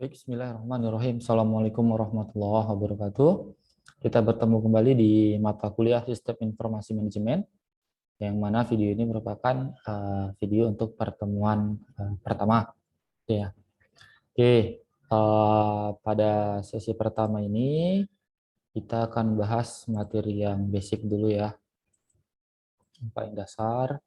Bismillahirrahmanirrahim. Assalamualaikum warahmatullahi wabarakatuh. Kita bertemu kembali di mata kuliah Sistem Informasi Manajemen, yang mana video ini merupakan video untuk pertemuan pertama. Ya. Oke, pada sesi pertama ini kita akan bahas materi yang basic dulu ya, yang paling dasar.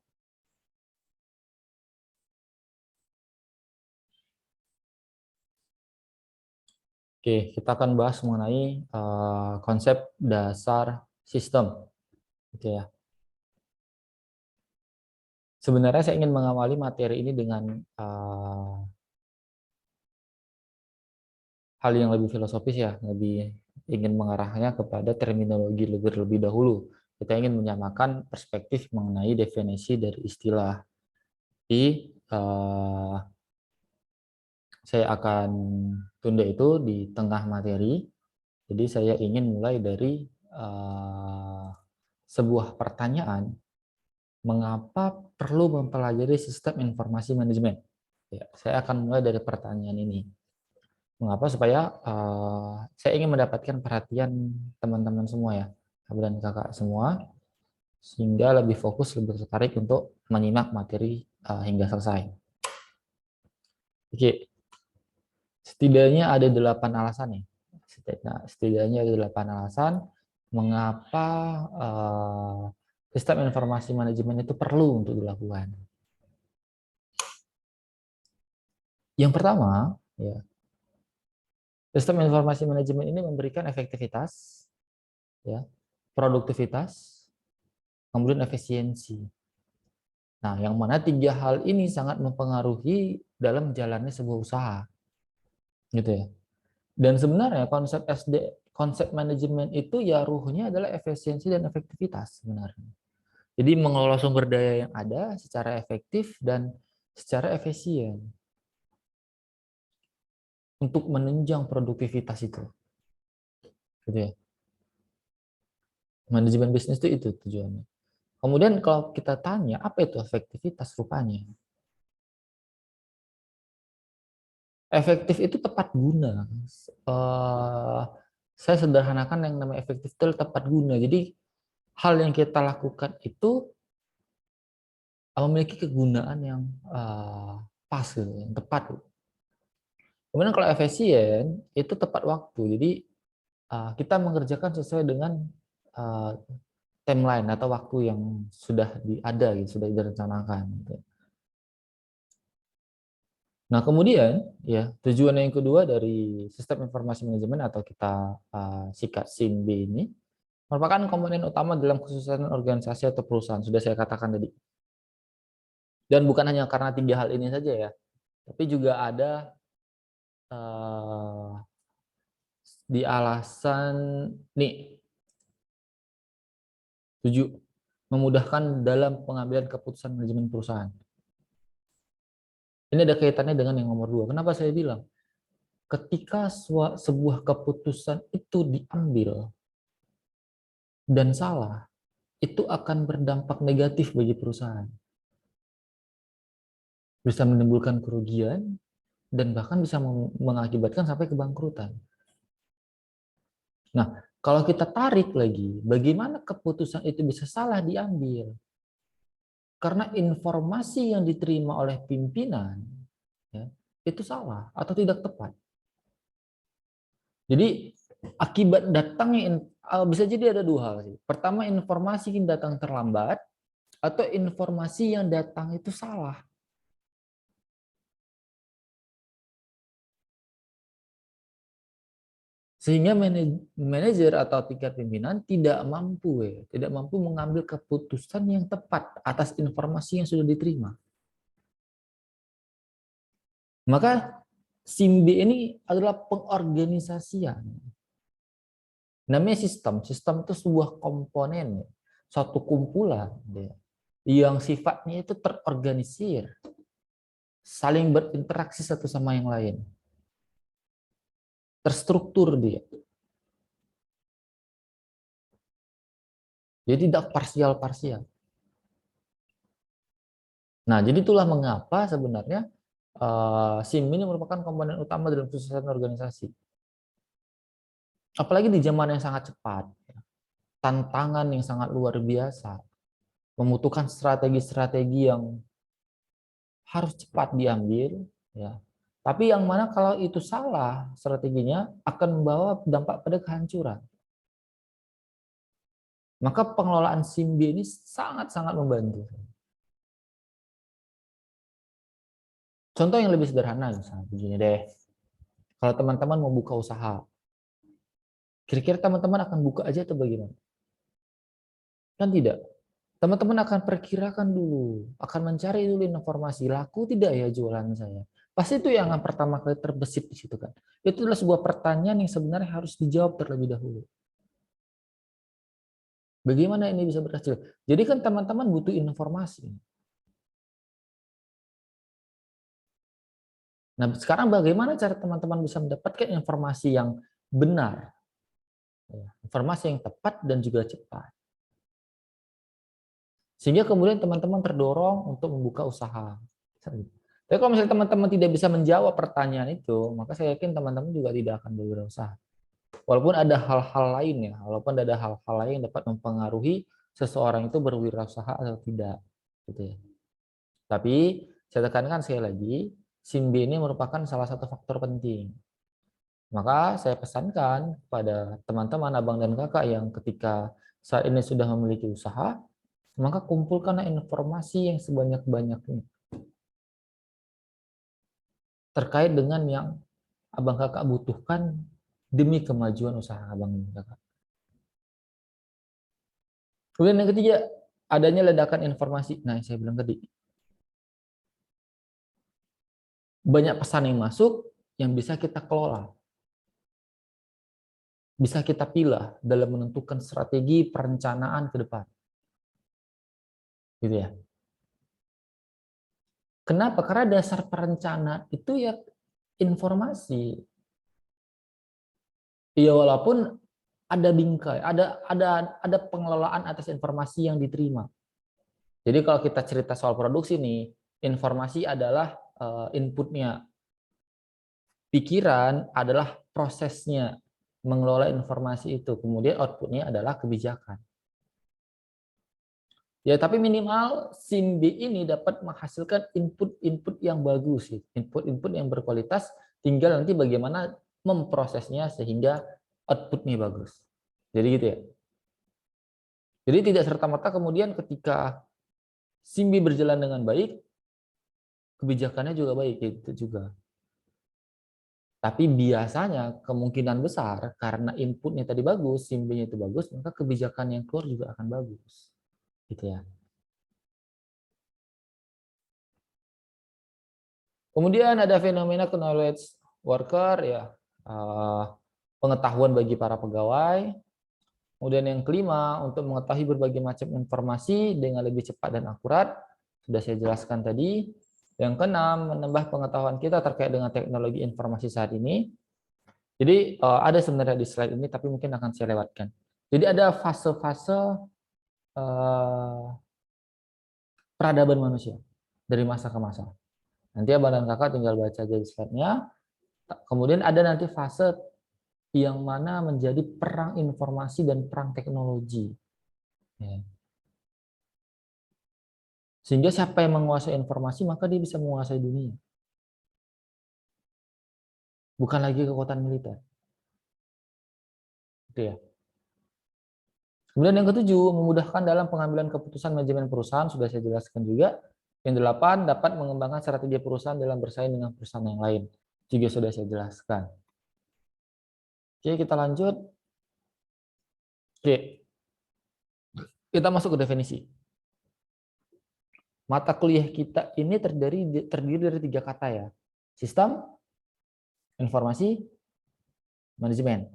Oke, kita akan bahas mengenai konsep dasar sistem. Oke ya. Sebenarnya saya ingin mengawali materi ini dengan hal yang lebih filosofis ya, lebih ingin mengarahnya kepada terminologi lebih dahulu. Kita ingin menyamakan perspektif mengenai definisi dari istilah. Jadi saya akan tunda itu di tengah materi. Jadi saya ingin mulai dari sebuah pertanyaan, mengapa perlu mempelajari sistem informasi manajemen? Ya, saya akan mulai dari pertanyaan ini. Mengapa? Supaya saya ingin mendapatkan perhatian teman-teman semua ya, adik dan kakak semua, sehingga lebih fokus, lebih tertarik untuk menyimak materi hingga selesai. Oke, setidaknya ada 8 alasan ya. Setidaknya ada 8 alasan mengapa sistem informasi manajemen itu perlu untuk dilakukan. Yang pertama, ya, sistem informasi manajemen ini memberikan efektivitas, ya, produktivitas, kemudian efisiensi. Nah, yang mana 3 hal ini sangat mempengaruhi dalam jalannya sebuah usaha, gitu ya. Dan sebenarnya konsep manajemen itu ya ruhnya adalah efisiensi dan efektivitas sebenarnya. Jadi mengelola sumber daya yang ada secara efektif dan secara efisien untuk menunjang produktivitas itu, gitu ya. Manajemen bisnis itu tujuannya. Kemudian kalau kita tanya apa itu efektivitas, rupanya efektif itu tepat guna. Saya sederhanakan yang namanya efektif itu tepat guna. Jadi hal yang kita lakukan itu memiliki kegunaan yang pas, gitu, yang tepat. Kemudian kalau efisien itu tepat waktu. Jadi kita mengerjakan sesuai dengan timeline atau waktu yang sudah ada, gitu, sudah direncanakan. Gitu. Nah, kemudian ya tujuan yang kedua dari sistem informasi manajemen atau kita sikat SIMB ini merupakan komponen utama dalam kesuksesan organisasi atau perusahaan. Sudah saya katakan tadi. Dan bukan hanya karena 3 hal ini saja ya, tapi juga ada di alasan nih 7, memudahkan dalam pengambilan keputusan manajemen perusahaan. Ini ada kaitannya dengan yang nomor 2. Kenapa saya bilang? Ketika sebuah keputusan itu diambil dan salah, itu akan berdampak negatif bagi perusahaan. Bisa menimbulkan kerugian dan bahkan bisa mengakibatkan sampai kebangkrutan. Nah, kalau kita tarik lagi, bagaimana keputusan itu bisa salah diambil? Karena informasi yang diterima oleh pimpinan ya, itu salah atau tidak tepat. Jadi akibat datangnya bisa jadi ada 2 hal sih. Pertama, informasi yang datang terlambat atau informasi yang datang itu salah. Sehingga manajer atau tingkat pimpinan tidak mampu mengambil keputusan yang tepat atas informasi yang sudah diterima. Maka SIMB ini adalah pengorganisasian. Namanya sistem itu sebuah komponen, suatu kumpulan yang sifatnya itu terorganisir, saling berinteraksi satu sama yang lain, terstruktur dia. Jadi tidak parsial-parsial. Nah, jadi itulah mengapa sebenarnya SIM ini merupakan komponen utama dalam kesuksesan organisasi. Apalagi di zaman yang sangat cepat, tantangan yang sangat luar biasa, membutuhkan strategi-strategi yang harus cepat diambil, ya. Tapi yang mana kalau itu salah strateginya akan membawa dampak pada kehancuran. Maka pengelolaan SIMB ini sangat-sangat membantu. Contoh yang lebih sederhana misalnya begini deh. Kalau teman-teman mau buka usaha, kira-kira teman-teman akan buka aja atau bagaimana? Kan tidak. Teman-teman akan perkirakan dulu, akan mencari dulu informasi, laku tidak ya jualan saya. Pasti itu yang pertama kali terbesit di situ kan. Itu adalah sebuah pertanyaan yang sebenarnya harus dijawab terlebih dahulu. Bagaimana ini bisa berhasil? Jadi kan teman-teman butuh informasi. Nah, sekarang bagaimana cara teman-teman bisa mendapatkan informasi yang benar, informasi yang tepat dan juga cepat. Sehingga kemudian teman-teman terdorong untuk membuka usaha. Tapi kalau misalnya teman-teman tidak bisa menjawab pertanyaan itu, maka saya yakin teman-teman juga tidak akan berusaha. Walaupun ada hal-hal lain ya, walaupun ada hal-hal lain yang dapat mempengaruhi seseorang itu berwirausaha atau tidak, gitu ya. Tapi saya tekankan sekali lagi, SIMB ini merupakan salah satu faktor penting. Maka saya pesankan kepada teman-teman, abang dan kakak yang ketika saat ini sudah memiliki usaha, maka kumpulkanlah informasi yang sebanyak-banyaknya terkait dengan yang abang kakak butuhkan demi kemajuan usaha abang dan kakak. Kemudian yang ketiga, adanya ledakan informasi. Nah, saya bilang tadi, banyak pesan yang masuk yang bisa kita kelola. Bisa kita pilih dalam menentukan strategi perencanaan ke depan. Gitu ya. Kenapa? Karena dasar perencanaan itu ya informasi. Ya walaupun ada bingkai, ada pengelolaan atas informasi yang diterima. Jadi kalau kita cerita soal produksi nih, informasi adalah inputnya, pikiran adalah prosesnya mengelola informasi itu, kemudian outputnya adalah kebijakan. Ya tapi minimal SIMB ini dapat menghasilkan input-input yang bagus, input-input yang berkualitas, tinggal nanti bagaimana memprosesnya sehingga outputnya bagus. Jadi gitu ya. Jadi tidak serta-merta kemudian ketika SIMB berjalan dengan baik, kebijakannya juga baik, itu juga. Tapi biasanya kemungkinan besar karena inputnya tadi bagus, SIMB-nya itu bagus, maka kebijakan yang keluar juga akan bagus. Gitu ya. Kemudian ada fenomena knowledge worker ya, pengetahuan bagi para pegawai. Kemudian yang kelima, untuk mengetahui berbagai macam informasi dengan lebih cepat dan akurat, sudah saya jelaskan tadi. Yang keenam, menambah pengetahuan kita terkait dengan teknologi informasi saat ini. Jadi ada sebenarnya di slide ini, tapi mungkin akan saya lewatkan. Jadi ada fase-fase peradaban manusia dari masa ke masa. Nanti abang dan kakak tinggal baca aja di slide-nya. Kemudian ada nanti fase yang mana menjadi perang informasi dan perang teknologi. Ya. Sehingga siapa yang menguasai informasi, maka dia bisa menguasai dunia. Bukan lagi kekuatan militer. Gitu ya. Kemudian yang ketujuh, memudahkan dalam pengambilan keputusan manajemen perusahaan, sudah saya jelaskan juga. Yang delapan, dapat mengembangkan strategi perusahaan dalam bersaing dengan perusahaan yang lain. Juga sudah saya jelaskan. Oke, kita lanjut. Oke, kita masuk ke definisi. Mata kuliah kita ini terdiri dari 3 kata ya. Sistem, informasi, manajemen.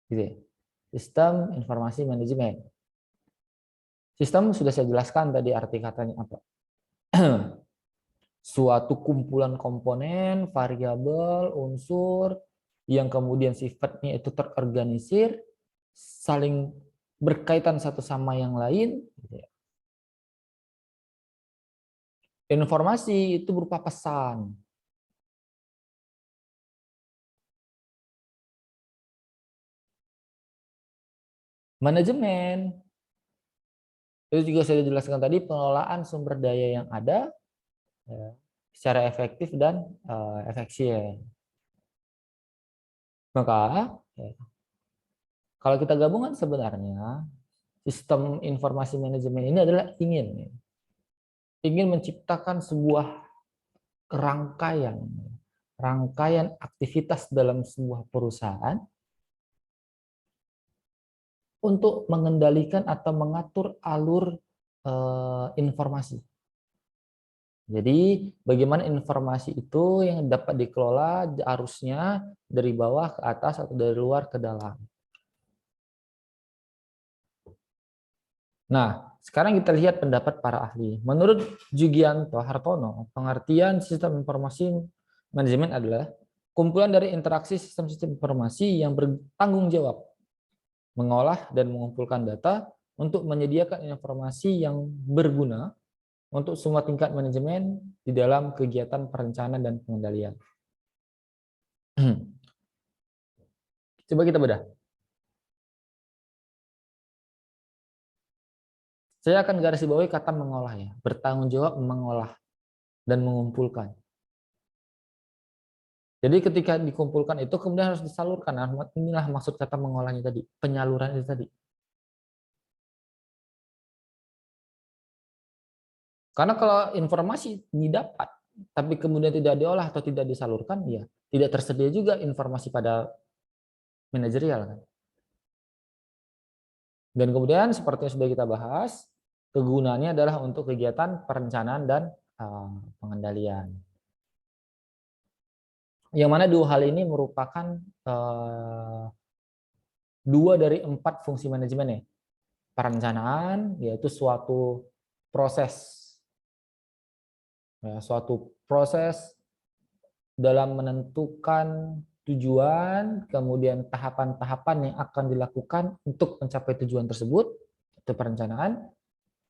Gitu ya. Sistem, informasi, manajemen. Sistem sudah saya jelaskan tadi arti katanya apa. Suatu kumpulan komponen, variabel, unsur yang kemudian sifatnya itu terorganisir, saling berkaitan satu sama yang lain. Gitu ya. Informasi itu berupa pesan. Manajemen itu juga saya jelaskan tadi, pengelolaan sumber daya yang ada ya, secara efektif dan efisien. Maka ya, kalau kita gabungkan sebenarnya sistem informasi manajemen ini adalah ingin menciptakan sebuah rangkaian aktivitas dalam sebuah perusahaan untuk mengendalikan atau mengatur alur informasi. Jadi bagaimana informasi itu yang dapat dikelola arusnya dari bawah ke atas atau dari luar ke dalam. Nah, sekarang kita lihat pendapat para ahli. Menurut Jugianto Hartono, pengertian sistem informasi manajemen adalah kumpulan dari interaksi sistem-sistem informasi yang bertanggung jawab mengolah dan mengumpulkan data untuk menyediakan informasi yang berguna untuk semua tingkat manajemen di dalam kegiatan perencanaan dan pengendalian. Coba kita bedah. Saya akan garis bawahi kata mengolah ya, bertanggung jawab mengolah dan mengumpulkan. Jadi ketika dikumpulkan itu kemudian harus disalurkan. Nah, inilah maksud kata mengolahnya tadi, penyaluran itu tadi. Karena kalau informasi didapat, tapi kemudian tidak diolah atau tidak disalurkan, ya tidak tersedia juga informasi pada manajerial kan. Dan kemudian seperti yang sudah kita bahas, kegunaannya adalah untuk kegiatan perencanaan dan pengendalian. Yang mana dua hal ini merupakan 2 dari 4 fungsi manajemen ya. Perencanaan yaitu suatu proses dalam menentukan tujuan, kemudian tahapan-tahapan yang akan dilakukan untuk mencapai tujuan tersebut, itu perencanaan.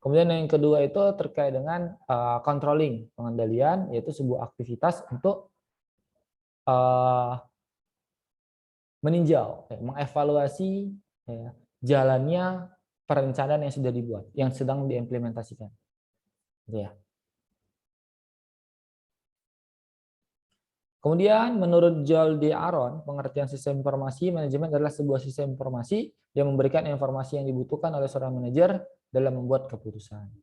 Kemudian yang kedua itu terkait dengan controlling, pengendalian, yaitu sebuah aktivitas untuk meninjau, mengevaluasi jalannya perencanaan yang sudah dibuat, yang sedang diimplementasikan. Ya. Kemudian menurut Joel D. Aaron, pengertian sistem informasi manajemen adalah sebuah sistem informasi yang memberikan informasi yang dibutuhkan oleh seorang manajer dalam membuat keputusan.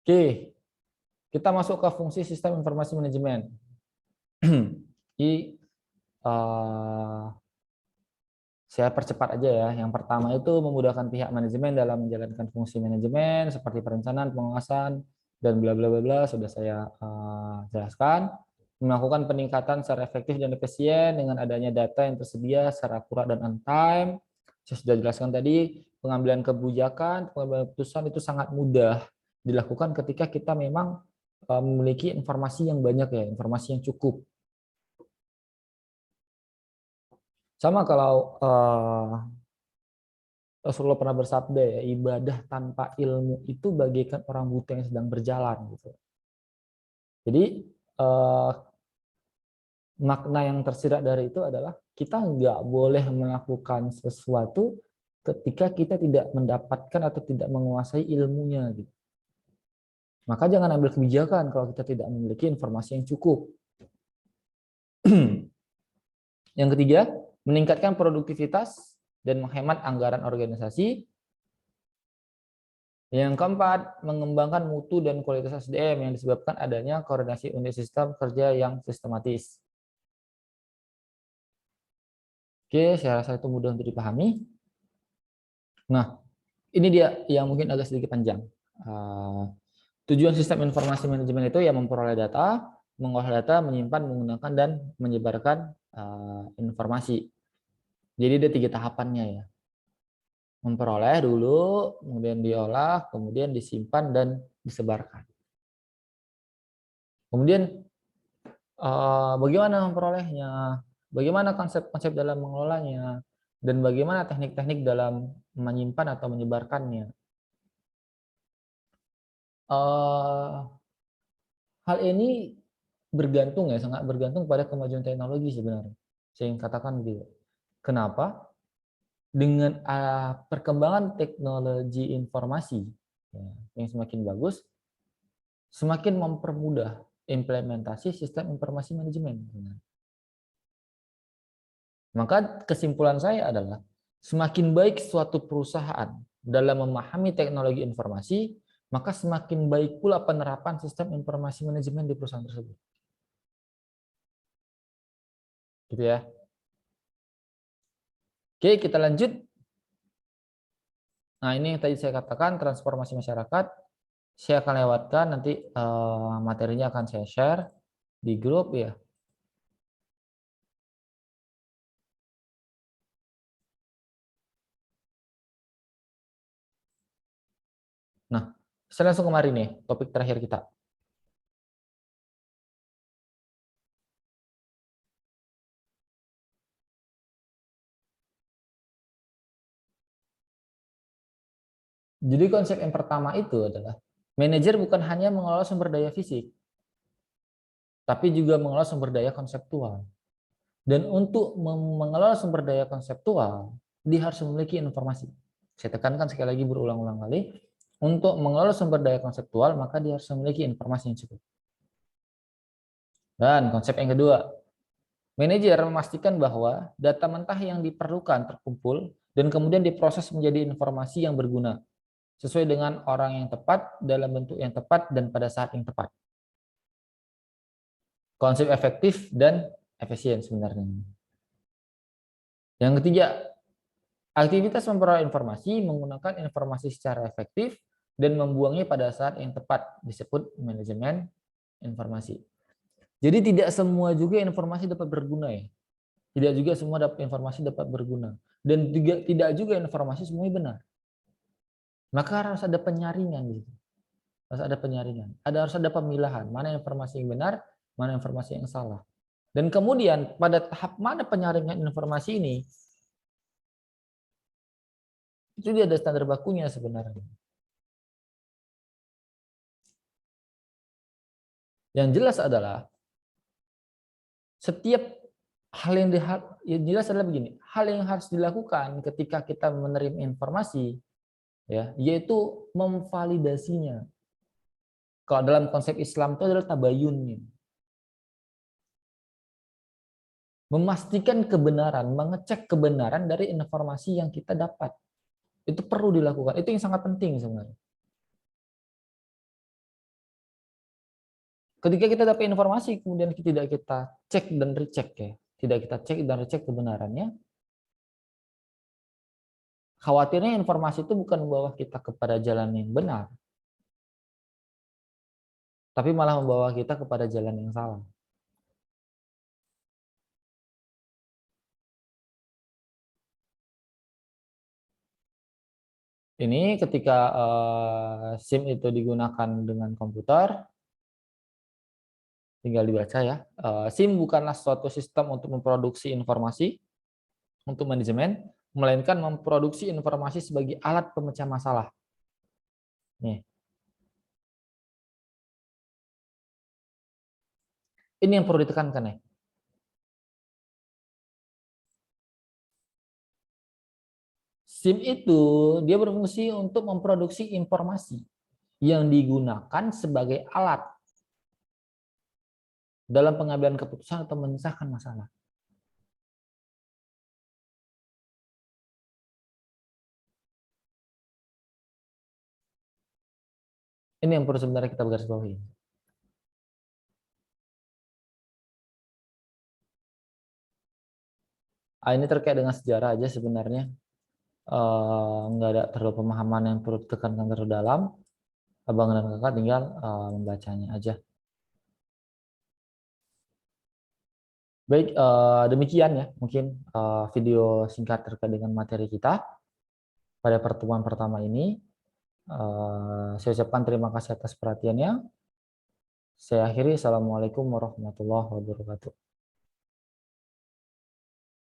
Oke, kita masuk ke fungsi sistem informasi manajemen. Saya percepat aja ya. Yang pertama itu memudahkan pihak manajemen dalam menjalankan fungsi manajemen seperti perencanaan, pengawasan, dan bla bla bla bla sudah saya jelaskan. Melakukan peningkatan secara efektif dan efisien dengan adanya data yang tersedia secara akurat dan on time. Saya sudah jelaskan tadi, pengambilan kebijakan, pengambilan keputusan itu sangat mudah dilakukan ketika kita memang memiliki informasi yang banyak ya, informasi yang cukup. Sama kalau Rasulullah pernah bersabda ya, ibadah tanpa ilmu itu bagaikan orang buta yang sedang berjalan gitu. Jadi makna yang tersirat dari itu adalah kita nggak boleh melakukan sesuatu ketika kita tidak mendapatkan atau tidak menguasai ilmunya gitu. Maka jangan ambil kebijakan kalau kita tidak memiliki informasi yang cukup. Yang ketiga, meningkatkan produktivitas dan menghemat anggaran organisasi. Yang keempat, mengembangkan mutu dan kualitas SDM yang disebabkan adanya koordinasi unit sistem kerja yang sistematis. Oke, saya rasa itu mudah untuk dipahami. Nah, ini dia yang mungkin agak sedikit panjang. Tujuan sistem informasi manajemen itu ya memperoleh data, mengolah data, menyimpan, menggunakan, dan menyebarkan informasi. Jadi ada 3 tahapannya ya. Memperoleh dulu, kemudian diolah, kemudian disimpan dan disebarkan. Kemudian bagaimana memperolehnya, bagaimana konsep-konsep dalam mengelolanya, dan bagaimana teknik-teknik dalam menyimpan atau menyebarkannya. Hal ini bergantung ya, sangat bergantung pada kemajuan teknologi sebenarnya. Saya ingin katakan begitu. Kenapa? Dengan perkembangan teknologi informasi ya, yang semakin bagus, semakin mempermudah implementasi sistem informasi manajemen. Maka kesimpulan saya adalah semakin baik suatu perusahaan dalam memahami teknologi informasi, maka semakin baik pula penerapan sistem informasi manajemen di perusahaan tersebut. Gitu ya. Oke, kita lanjut. Nah, ini yang tadi saya katakan transformasi masyarakat. Saya akan lewatkan nanti materinya akan saya share di grup ya. Nah, saya langsung kemarin nih, topik terakhir kita. Jadi konsep yang pertama itu adalah manajer bukan hanya mengelola sumber daya fisik, tapi juga mengelola sumber daya konseptual. Dan untuk mengelola sumber daya konseptual, dia harus memiliki informasi. Saya tekankan sekali lagi berulang-ulang kali, untuk mengelola sumber daya konseptual, maka dia harus memiliki informasi yang cukup. Dan konsep yang kedua, manajer memastikan bahwa data mentah yang diperlukan terkumpul dan kemudian diproses menjadi informasi yang berguna, sesuai dengan orang yang tepat, dalam bentuk yang tepat, dan pada saat yang tepat. Konsep efektif dan efisien sebenarnya. Yang ketiga, aktivitas memperoleh informasi menggunakan informasi secara efektif dan membuangnya pada saat yang tepat, disebut manajemen informasi. Jadi tidak semua juga informasi dapat berguna ya. Tidak juga semua informasi dapat berguna. Dan juga, tidak juga informasi semuanya benar. Maka harus ada penyaringan di situ. Harus ada penyaringan. Harus ada pemilahan, mana informasi yang benar, mana informasi yang salah. Dan kemudian pada tahap mana penyaringan informasi ini, itu dia ada standar bakunya sebenarnya. Yang jelas adalah setiap hal yang jelas adalah begini, hal yang harus dilakukan ketika kita menerima informasi ya, yaitu memvalidasinya. Kalau dalam konsep Islam itu adalah tabayunnya. Memastikan kebenaran, mengecek kebenaran dari informasi yang kita dapat. Itu perlu dilakukan. Itu yang sangat penting sebenarnya. Ketika kita dapat informasi, kemudian tidak kita cek dan recheck ya. Tidak kita cek dan recheck kebenarannya. Khawatirnya informasi itu bukan membawa kita kepada jalan yang benar, tapi malah membawa kita kepada jalan yang salah. Ini ketika SIM itu digunakan dengan komputer, tinggal dibaca ya. SIM bukanlah suatu sistem untuk memproduksi informasi untuk manajemen, melainkan memproduksi informasi sebagai alat pemecah masalah. Nih. Ini yang perlu ditekankan ya. SIM itu dia berfungsi untuk memproduksi informasi yang digunakan sebagai alat dalam pengambilan keputusan atau menyelesaikan masalah. Ini yang perlu sebenarnya kita garis bawahi. Ini terkait dengan sejarah aja sebenarnya. Nggak ada terlalu pemahaman yang perlu ditekankan terlalu dalam. Abang dan kakak tinggal membacanya aja. Baik, demikian ya mungkin video singkat terkait dengan materi kita pada pertemuan pertama ini. Saya ucapkan terima kasih atas perhatiannya. Saya akhiri. Assalamualaikum warahmatullahi wabarakatuh.